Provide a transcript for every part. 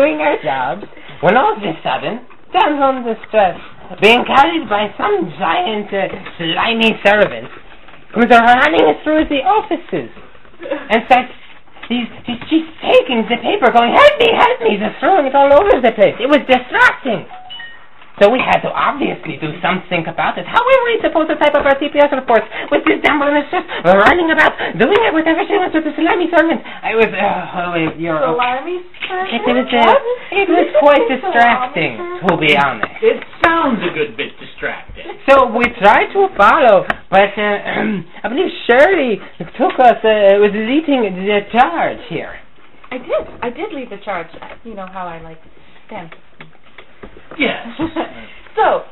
doing our jobs, when all of a sudden, damsel in distress, being carried by some giant, slimy servant, comes running through the offices, and starts, she's taking the paper, going, help me, just throwing it all over the place. It was distracting. So we had to obviously do something about it. How were we supposed to type up our CPS reports with this damsel in distress running about, doing it whatever she wants with the slimy servant? I was, Slimy servant? It was quite distracting, to be honest. It sounds a good bit distracting. So we tried to follow, but I believe Shirley took us, was leading the charge here. I did lead the charge. You know how I like them. Yes. So,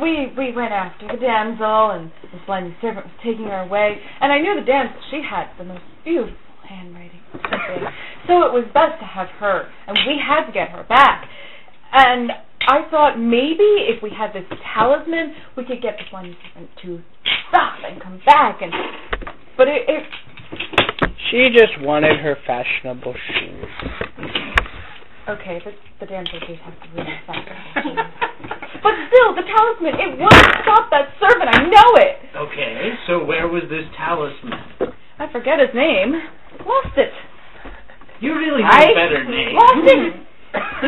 we went after the damsel, and the slimy servant was taking her away, and I knew the damsel, she had the most beautiful handwriting. So it was best to have her, and we had to get her back. And I thought maybe if we had this talisman, we could get the slimy servant to stop and come back, but it She just wanted her fashionable shoes. Okay, but the damsel did have to really fashionable shoes. But still, the talisman, it won't stop that servant, I know it! Okay, so where was this talisman? I forget his name. Lost it. You really know a better name. Lost it!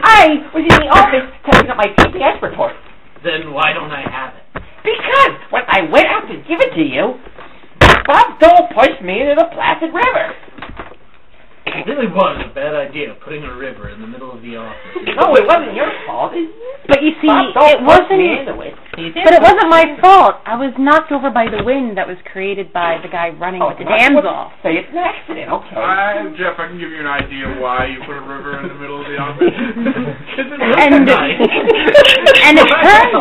I was in the office typing up my TPS report. Then why don't I have it? Because when I went out to give it to you, Bob Dole pushed me into the placid river. It really was a bad idea putting a river in the middle of the office. No, it wasn't your fault. But you see, it wasn't. But it wasn't my fault. I was knocked over by the wind that was created by the guy running with the damsel. So it's an accident, okay. Jeff, I can give you an idea why you put a river in the middle of the office. And it turns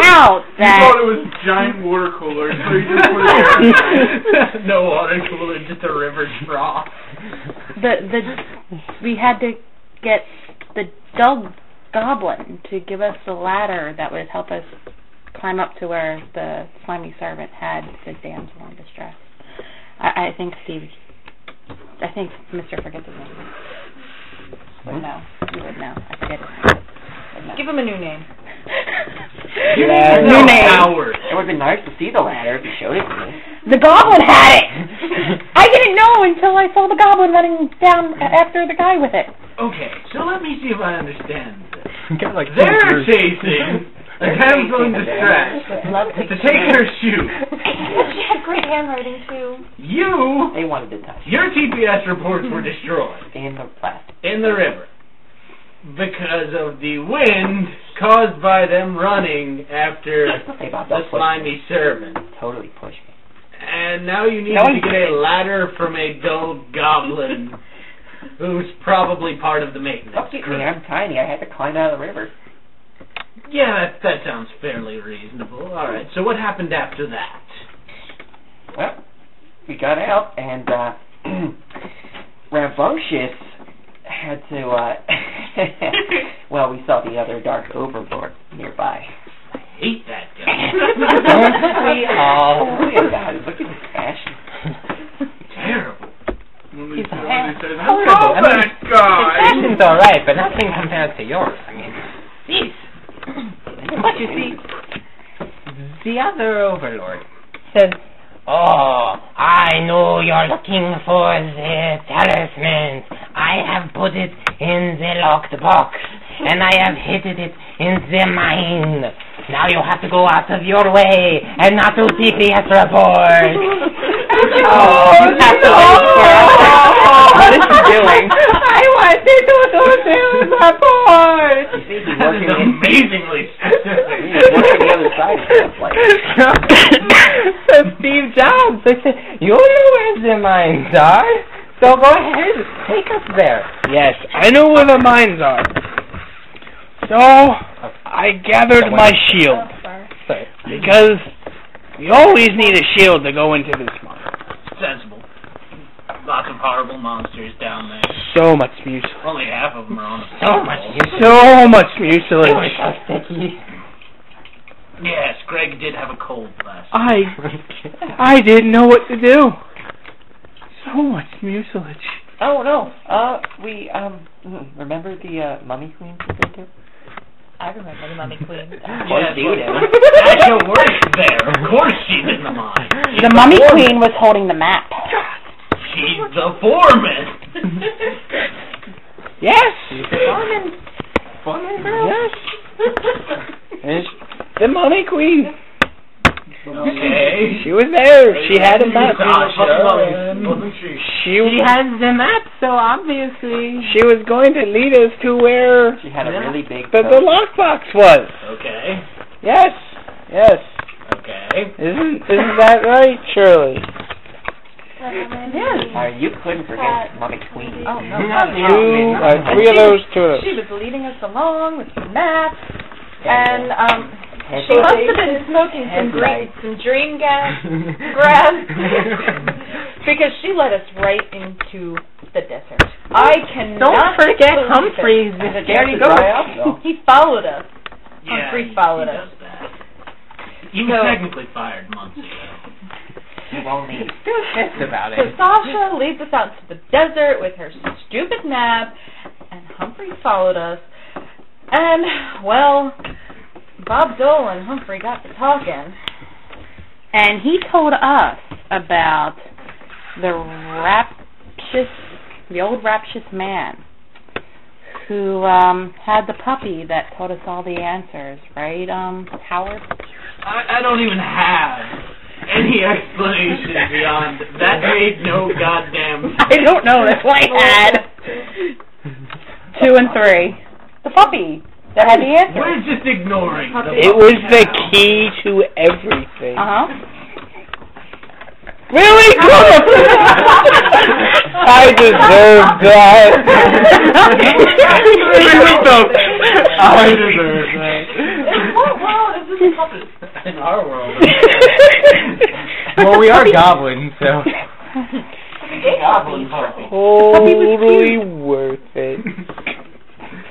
out that you thought it was a giant water cooler, so you just put it there. No water cooler, just a river straw. We had to get the dog goblin to give us the ladder that would help us climb up to where the slimy servant had the damsel in distress. I think Mr. Forget his name. Would know. You would know. I forget his name. Give him a new name. New name. Howard. It would have been nice to see the ladder if you showed it to me. The goblin had it! I didn't know until I saw the goblin running down after the guy with it. Okay, so let me see if I understand this. Like they're chasing a damsel in distress to take her shoe. But she had great handwriting, too. They wanted to touch. Your TPS reports were destroyed. In the plastic. In the river. Because of the wind caused by them running after the slimy servant. Totally pushed me. And now you need to get a ladder from a dull goblin who's probably part of the maintenance crew. I'm tiny. I had to climb out of the river. Yeah, that sounds fairly reasonable. Alright, so what happened after that? Well, we got out, and Ravocious had to, well, we saw the other dark Overlord nearby. I hate that guy. We all look at that. Look at his fashion. Terrible. He's that His fashion's alright, but nothing compared to yours. I mean, jeez. But you see, the other Overlord said, oh, I know you're looking for the talisman. I have put it in the locked box, and I have hidden it in the mine. Now you have to go out of your way and not do TPS report. What is he doing? I want to do TPS report. You see, he's working amazingly specific. He's working the other side. So Steve Jobs, they said, you know where the mines are, so go ahead, take us there. Yes, I know where the mines are. So, I gathered my shield. Because we always need a shield to go into this mine. Sensible. Lots of horrible monsters down there. So much mucilage. Only half of them are on the So much mucilage. It was so sticky. Yes, Greg did have a cold last I didn't know what to do. So much mucilage. Oh, no. We, remember the mummy queen we did too? I remember the Mummy Queen. Of course you do. Asha works there. Of course she's in the mine. The Mummy Queen was holding the map. She's the foreman. Yes. Foreman girl? Yes. The Mummy Queen. Okay. She was there. She had a map. Wasn't she? She has the map, so obviously... She was going to lead us to where She had a really big the lockbox was. Okay. Yes. Yes. Okay. Isn't that right, Shirley? Yes. You couldn't forget Mummy Queen. Oh, no. Three of those, two of those. She was leading us along with the map, and she must have been smoking some dream grass, because she led us right into the desert. I cannot. Don't forget believe Humphrey's it. the scary ghost. He followed us. Yeah, Humphrey followed he us. does that. He was technically fired months ago. You only... Still pissed about So it. Sasha leads us out to the desert with her stupid map, and Humphrey followed us. And, well, Bob Dole and Humphrey got to talking. And he told us about the old raptious man who had the puppy that told us all the answers, right, Howard? I don't even have any explanation beyond that made no goddamn sense. I don't know. That's why I had 2 and 3. The puppy that had the answers. We're just ignoring the It was the key to everything. Really? I deserve that. I deserve that. In what world is this a puppy? In our world. Well, we are goblins, so... Totally worth it.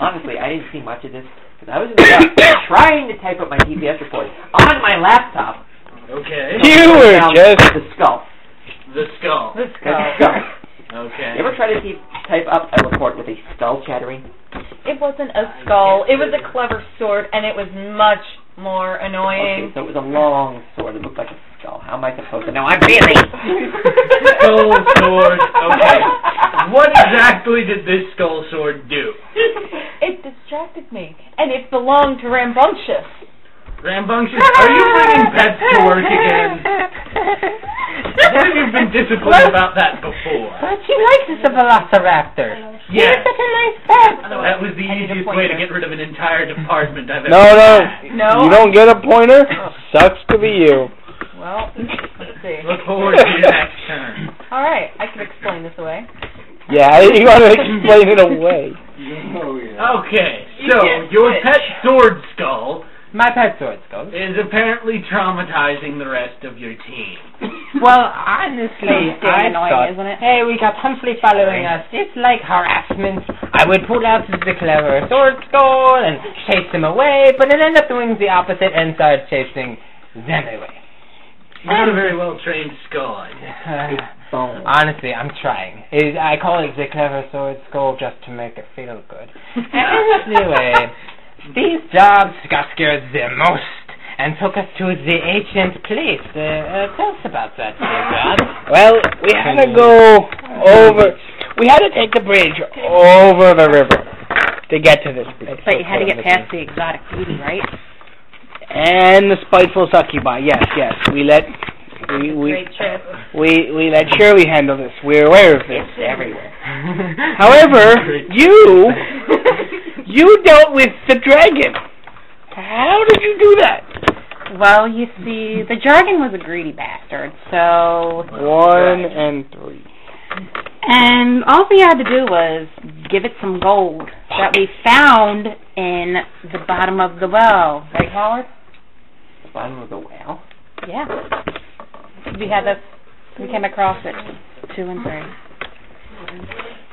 Honestly, I didn't see much of this, because I was in the dark trying to type up my TPS report on my laptop. Okay. You were just... The skull. The skull. The The skull. skull. Okay. You ever try to type up a report with a skull chattering? It wasn't a skull. It was a clever sword, and it was much more Okay, annoying. so it was a long sword. It looked like a skull. How am I supposed to know? I'm busy! Skull sword. Okay. What exactly did this skull sword do? It distracted me, and it belonged to Rambunctious. Rambunctious, are you bringing pets to work again? What have you been disciplined about that before? But she likes us a velociraptor. Yes. He's such a nice pet. That was the easiest way to get rid of an entire department I've ever No. had. No. You don't get a pointer? Sucks to be you. Well, let's see. Look forward to your next turn. All right, I can explain this away. Yeah, you want to explain it away. Okay, so your pet sword skull My pet sword skull. is apparently traumatizing the rest of your team. Well, honestly, It's damn I annoying, thought, isn't it? hey, we got Humphrey following us. It's like harassment. I would pull out the clever sword skull and chase them away, but it ended up doing the opposite and started chasing them away. You're not a very well-trained skull, I guess. Honestly, I'm trying. I call it the clever sword skull just to make it feel good. Anyway, Steve Jobs got scared the most and took us to the ancient place. Tell us about that, Steve Jobs. Well, we had to go over... We had to take the bridge over the river to get to this place. But you had to get past the exotic beauty, right? And the spiteful succubi. Yes. We let Great trip. we let Shirley handle this. We're aware of this. It's everywhere. However, you dealt with the dragon. How did you do that? Well, you see, the dragon was a greedy bastard, so... 1 and 3. And all we had to do was give it some gold that we found in the bottom of the well. Right, Howard? Bottom of the well? Yeah. We came across it, 2 and 3.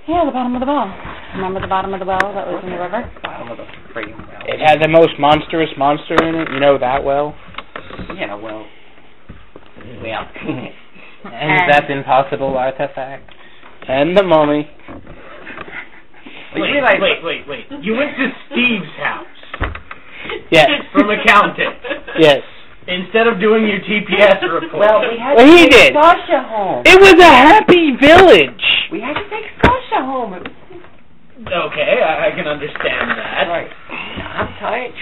Yeah, the bottom of the well. Remember the bottom of the well that was in the river? Bottom of the friggin' well. It had the most monstrous monster in it. You know that well? Yeah, well. And that impossible artifact. And the mummy. Wait. You went to Steve's house. Yes. From accountant. Yes. Instead of doing your TPS report. Well, we had Well, to he take did. Sasha home. It was a happy village. We had to take Sasha home. It was Okay, I can understand that. right. I'm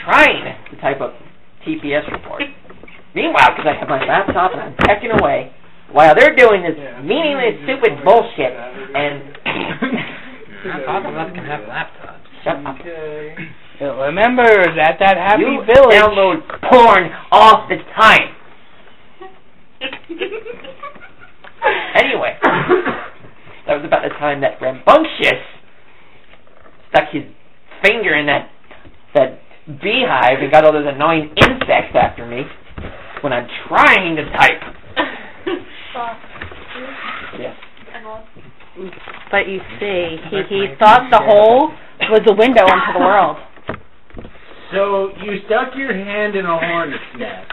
trying to type up TPS report. Meanwhile, because I have my laptop and I'm pecking away, while they're doing this meaningless, stupid bullshit, and Both of us can have laptops. shut up. Remember, at that happy You village. download porn all the time. Anyway, that was about the time that Rambunctious stuck his finger in that beehive and got all those annoying insects after me when I'm trying to type. Yes. But you see, he thought the hole was a window into the world. So you stuck your hand in a hornet's nest.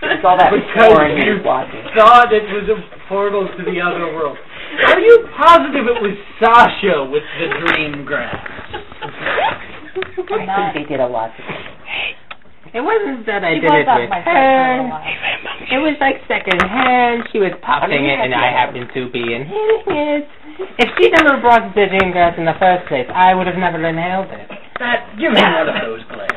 It's all that Because porn you you're watching. thought it was a portal to the other world. Are you positive it was Sasha with the dream grass? I think they did a lot. It wasn't that I She did was it off with my friend for a her. while. It was like second hand. She was popping I mean, it, and I yeah. happened to be inhaling it. If she never brought the dream grass in the first place, I would have never inhaled it. Give me one of those glares.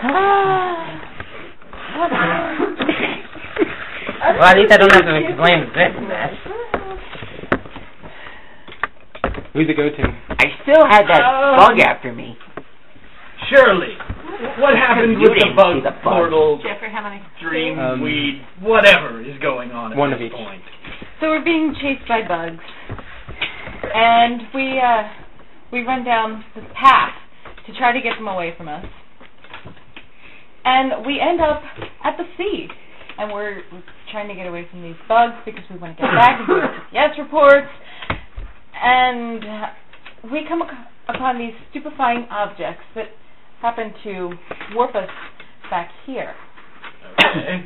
Well, at least I don't have to explain this mess. Who's the go-to? I still had that bug after me. Shirley, what happened You with the didn't bug see the bug. portal, Jeffrey, how many? dream, weed, whatever is going on at One this of each. point? So we're being chased by bugs, and we run down this path to try to get them away from us, and we end up at the sea, and we're trying to get away from these bugs because we want to get back and do our TPS reports, and we come upon these stupefying objects that happen to warp us back here. Okay.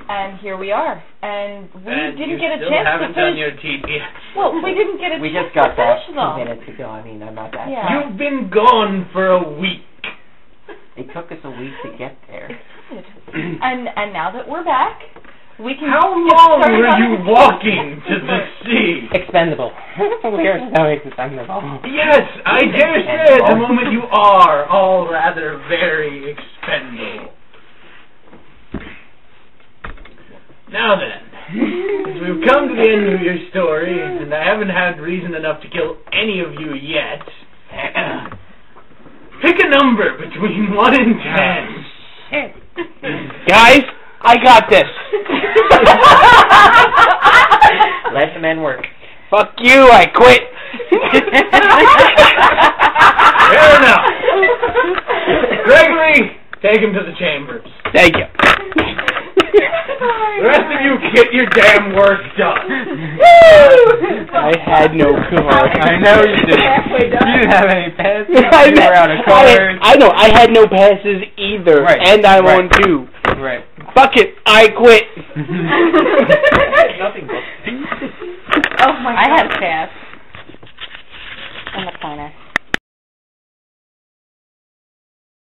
And here we are. And we And didn't you get a still chance to haven't done finish. your TPS. Well, we didn't get a We chance just got to back finish 2 them. minutes ago. I mean, I'm not that. Yeah. You've been gone for a week. It took us a week to get there. It did. And now that we're back, we can. How get long started were on you the walking to the report. sea? Expendable. We are so expendable. Yes, I dare say at the moment you are all rather very expendable. Now then, as we've come to the end of your story, and I haven't had reason enough to kill any of you yet, pick a number between 1 and 10. Guys, I got this. Let the men work. Fuck you, I quit. Fair enough. Gregory, take him to the chambers. Thank you. The rest of you get your damn work done. I had no cards. I know you didn't. Halfway done. You didn't have any passes. I You were out of cards. know. I had no passes either, Right, and I'm right. on 2. Right. Fuck it, I quit. Nothing but Oh my God. I had a pass.